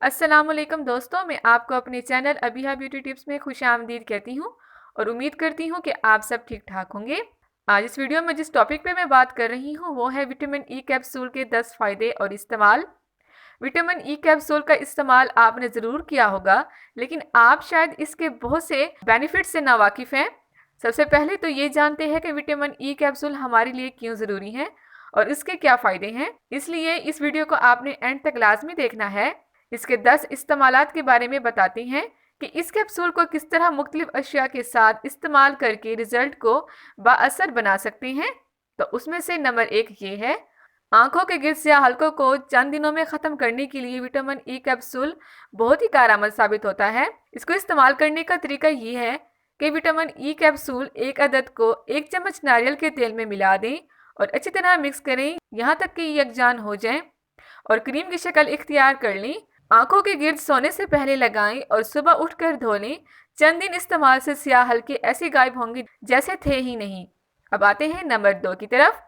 अस्सलामुअलैकुम दोस्तों, मैं आपको अपने चैनल अबिहा ब्यूटी टिप्स में खुशामदीद कहती हूँ और उम्मीद करती हूँ कि आप सब ठीक ठाक होंगे। आज इस वीडियो में जिस टॉपिक पे मैं बात कर रही हूँ वो है विटामिन ई कैप्सूल के 10 फ़ायदे और इस्तेमाल। विटामिन ई कैप्सूल का इस्तेमाल आपने ज़रूर किया होगा, लेकिन आप शायद इसके बहुत से बेनिफिट से नावाकिफ़ हैं। सबसे पहले तो ये जानते हैं कि विटामिन ई कैप्सूल हमारे लिए क्यों ज़रूरी है और इसके क्या फ़ायदे हैं। इसलिए इस वीडियो को आपने एंड तक लाजमी देखना है। इसके 10 इस्तेमालात के बारे में बताते हैं कि इस कैप्सूल को किस तरह मुख्तलिफ अशिया के साथ इस्तेमाल करके रिजल्ट को बाअसर बना सकते हैं। तो उसमें से नंबर 1 ये है, आंखों के गिर्द स्याह हलकों को चंद दिनों में ख़त्म करने के लिए विटामिन ई कैप्सूल बहुत ही कारआमद साबित होता है। इसको इस्तेमाल करने का तरीका ये है कि विटामिन ई कैप्सूल एक अदद को 1 चम्मच नारियल के तेल में मिला दें और अच्छी तरह मिक्स करें यहाँ तक कि यकजान हो जाएं और क्रीम की शक्ल इख्तियार कर लें। आंखों के गिर्द सोने से पहले लगाएं और सुबह उठकर धो लें। चंद दिन इस्तेमाल से स्याह हल्के ऐसे गायब होंगे जैसे थे ही नहीं। अब आते हैं नंबर 2 की तरफ,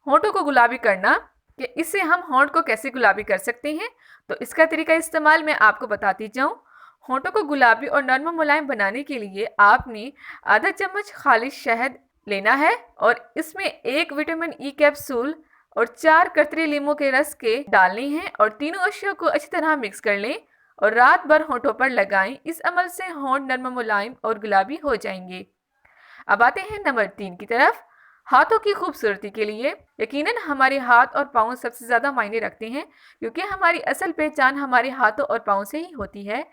होंठों को गुलाबी करना। कि इससे हम होंठ को कैसे गुलाबी कर सकते हैं, तो इसका तरीका इस्तेमाल मैं आपको बताती जाऊं। होंठों को गुलाबी और नरम मुलायम बनाने के लिए आपने आधा चम्मच खालिश शहद लेना है और इसमें 1 विटामिन ई कैप्सूल और 4 कतरे लीमू के रस के डालने हैं और तीनों अशियों को अच्छी तरह मिक्स कर लें और रात भर होंठों पर लगाएं। इस अमल से होंठ नरम मुलायम और गुलाबी हो जाएंगे। अब आते हैं नंबर 3 की तरफ, हाथों की खूबसूरती के लिए। यकीनन हमारे हाथ और पाँव सबसे ज़्यादा मायने रखते हैं क्योंकि हमारी असल पहचान हमारे हाथों और पाँव से ही होती है।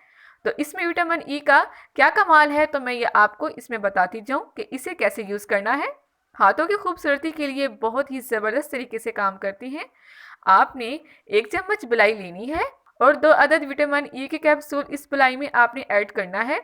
तो इसमें विटामिन ई का क्या कमाल है, तो मैं ये आपको इसमें बताती जाऊँ कि इसे कैसे यूज़ करना है। हाथों की खूबसूरती के लिए बहुत ही ज़बरदस्त तरीके से काम करती हैं। आपने 1 चम्मच बिलाई लेनी है और 2 अदद विटामिन ई के कैप्सूल इस बिलाई में आपने ऐड करना है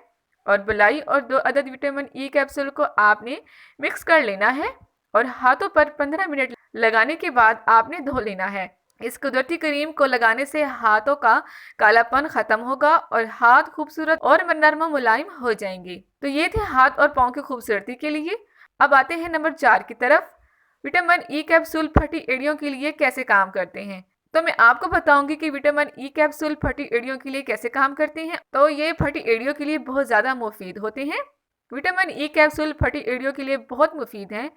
और बिलाई और 2 अदद विटामिन ई कैप्सूल को आपने मिक्स कर लेना है और हाथों पर 15 मिनट लगाने के बाद आपने धो लेना है। इस कुदरती क्रीम को लगाने से हाथों का कालापन खत्म होगा और हाथ खूबसूरत और नरम मुलायम हो जाएंगे। तो ये थे हाथ और पाँव की खूबसूरती के लिए। अब आते हैं नंबर 4 की तरफ, विटामिन ई कैप्सूल फटी एड़ियों के लिए कैसे काम करते हैं। तो मैं आपको बताऊंगी कि विटामिन ई कैप्सूल फटी एड़ियों के लिए कैसे काम करते हैं। तो ये फटी एड़ियों के लिए बहुत ज़्यादा मुफीद होते हैं। विटामिन ई कैप्सूल फटी एड़ियों के लिए बहुत मुफीद हैं।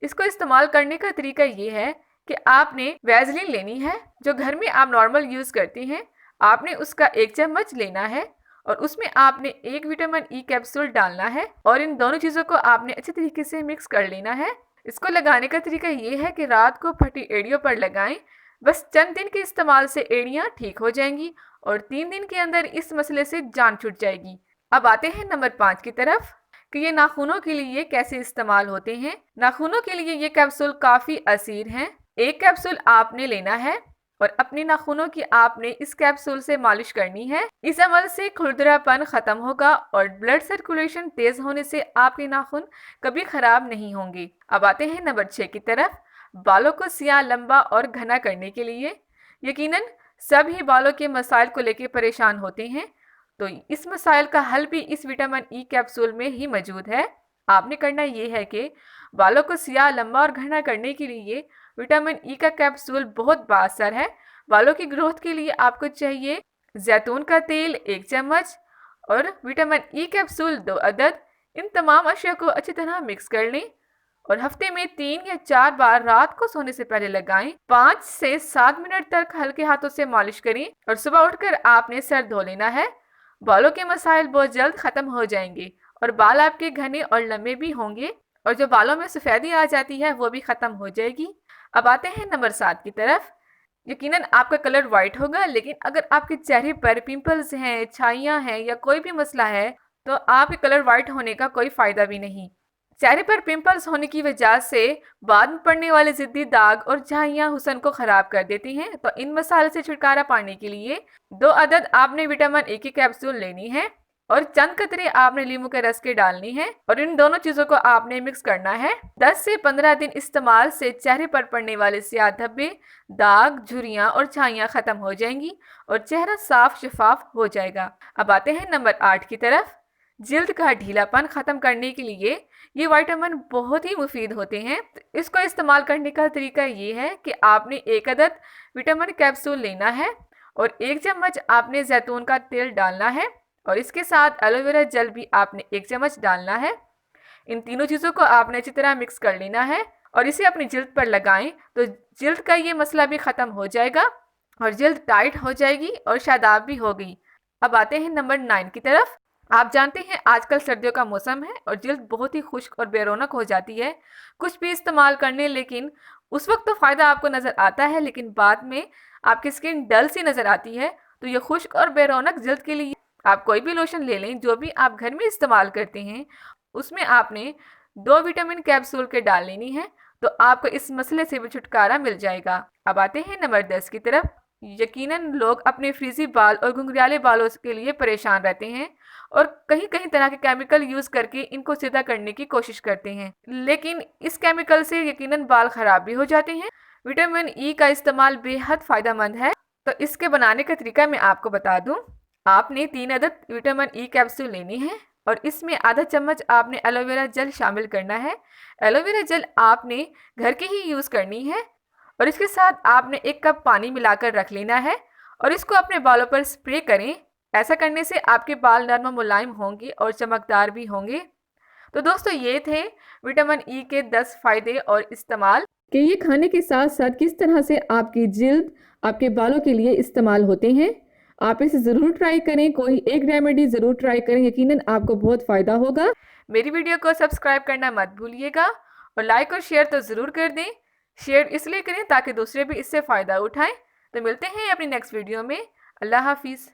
इसको इस्तेमाल करने का तरीका ये है कि आपने वैसलीन लेनी है जो घर में आप नॉर्मल यूज़ करते हैं। आपने उसका 1 चम्मच लेना है और उसमें आपने 1 विटामिन ई कैप्सूल डालना है और इन दोनों चीज़ों को आपने अच्छे तरीके से मिक्स कर लेना है। इसको लगाने का तरीका ये है कि रात को फटी एड़ियों पर लगाएं। बस चंद दिन के इस्तेमाल से एड़ियाँ ठीक हो जाएंगी और 3 दिन के अंदर इस मसले से जान छूट जाएगी। अब आते हैं नंबर 5 की तरफ कि ये नाखूनों के लिए कैसे इस्तेमाल होते हैं। नाखूनों के लिए ये कैप्सूल काफ़ी असीर हैं। 1 कैप्सूल आपने लेना है और अपने नाखूनों की आपने इस कैप्सूल से मालिश करनी है। इस अमल से खुरदरापन खत्म होगा और ब्लड सर्कुलेशन तेज होने से आपके नाखून कभी खराब नहीं होंगे। अब आते हैं नंबर 6 की तरफ, बालों को सियाह, लंबा और घना करने के लिए। यकीनन सभी बालों के मसाइल को लेकर परेशान होते हैं, तो इस मसाइल का हल भी इस विटामिन ई कैप्सूल में ही मौजूद है। आपने करना ये है कि बालों को सियाह, लंबा और घना करने के लिए विटामिन ई का कैप्सूल बहुत बाअसर है। बालों की ग्रोथ के लिए आपको चाहिए जैतून का तेल 1 चम्मच और विटामिन ई कैप्सूल 2 अदद। इन तमाम अशिया को अच्छी तरह मिक्स कर लें और हफ्ते में 3 या 4 बार रात को सोने से पहले लगाएं। 5 से 7 मिनट तक हल्के हाथों से मालिश करें और सुबह उठकर आपने सर धो लेना है। बालों के मसाइल बहुत जल्द खत्म हो जाएंगे और बाल आपके घने और लंबे भी होंगे और जो बालों में सफ़ेदी आ जाती है वो भी ख़त्म हो जाएगी। अब आते हैं नंबर 7 की तरफ। यकीनन आपका कलर वाइट होगा, लेकिन अगर आपके चेहरे पर पिंपल्स हैं, छाइयाँ हैं या कोई भी मसला है तो आपके कलर वाइट होने का कोई फ़ायदा भी नहीं। चेहरे पर पिंपल्स होने की वजह से बाद में पड़ने वाले ज़िद्दी दाग और झाइयाँ हुस्न को ख़राब कर देती हैं। तो इन मसाले से छुटकारा पाने के लिए 2 अदद आपने विटामिन ए की कैप्सूल लेनी है और चंद कतरे आपने लीमू के रस के डालनी है और इन दोनों चीज़ों को आपने मिक्स करना है। 10 से 15 दिन इस्तेमाल से चेहरे पर पड़ने वाले स्याह धब्बे, दाग, झुर्रियाँ और छाइयाँ ख़त्म हो जाएंगी और चेहरा साफ शफाफ हो जाएगा। अब आते हैं नंबर 8 की तरफ। जिल्द का ढीलापन ख़त्म करने के लिए ये विटामिन बहुत ही मुफीद होते हैं। इसको इस्तेमाल करने का तरीका ये है कि आपने 1 अदद विटामिन कैप्सूल लेना है और 1 चम्मच आपने जैतून का तेल डालना है और इसके साथ एलोवेरा जेल भी आपने 1 चम्मच डालना है। इन तीनों चीज़ों को आपने अच्छी तरह मिक्स कर लेना है और इसे अपनी जिल्द पर लगाएं तो जिल्द का ये मसला भी ख़त्म हो जाएगा और जिल्द टाइट हो जाएगी और शादाब भी होगी। अब आते हैं नंबर 9 की तरफ। आप जानते हैं आजकल सर्दियों का मौसम है और जिल्द बहुत ही खुश्क और बेरौनक हो जाती है कुछ भी इस्तेमाल करने, लेकिन उस वक्त तो फ़ायदा आपको नज़र आता है लेकिन बाद में आपकी स्किन डल सी नज़र आती है। तो ये खुश्क और बेरौनक जिल्द के लिए आप कोई भी लोशन ले लें जो भी आप घर में इस्तेमाल करते हैं, उसमें आपने 2 विटामिन कैप्सूल के डाल लेनी है तो आपको इस मसले से भी छुटकारा मिल जाएगा। अब आते हैं नंबर 10 की तरफ। यकीनन लोग अपने फ्रीजी बाल और घुंघराले बालों के लिए परेशान रहते हैं और कहीं कहीं तरह के केमिकल यूज़ करके इनको सीधा करने की कोशिश करते हैं, लेकिन इस केमिकल से यकीनन बाल ख़राब भी हो जाते हैं। विटामिन ई का इस्तेमाल बेहद फ़ायदेमंद है, तो इसके बनाने का तरीका मैं आपको बता दूं। आपने 3 अदद विटामिन ई कैप्सूल लेनी है और इसमें आधा चम्मच आपने एलोवेरा जेल शामिल करना है। एलोवेरा जेल आपने घर की ही यूज़ करनी है और इसके साथ आपने 1 कप पानी मिलाकर रख लेना है और इसको अपने बालों पर स्प्रे करें। ऐसा करने से आपके बाल नरम और मुलायम होंगे और चमकदार भी होंगे। तो दोस्तों ये थे विटामिन ई के 10 फ़ायदे और इस्तेमाल कि ये खाने के साथ साथ किस तरह से आपकी जिल्द, आपके बालों के लिए इस्तेमाल होते हैं। आप इसे ज़रूर ट्राई करें, कोई एक रेमेडी ज़रूर ट्राई करें, यकीनन आपको बहुत फ़ायदा होगा। मेरी वीडियो को सब्सक्राइब करना मत भूलिएगा और लाइक और शेयर तो ज़रूर कर दें। शेयर इसलिए करें ताकि दूसरे भी इससे फ़ायदा उठाएं। तो मिलते हैं अपनी नेक्स्ट वीडियो में। अल्लाह हाफिज़।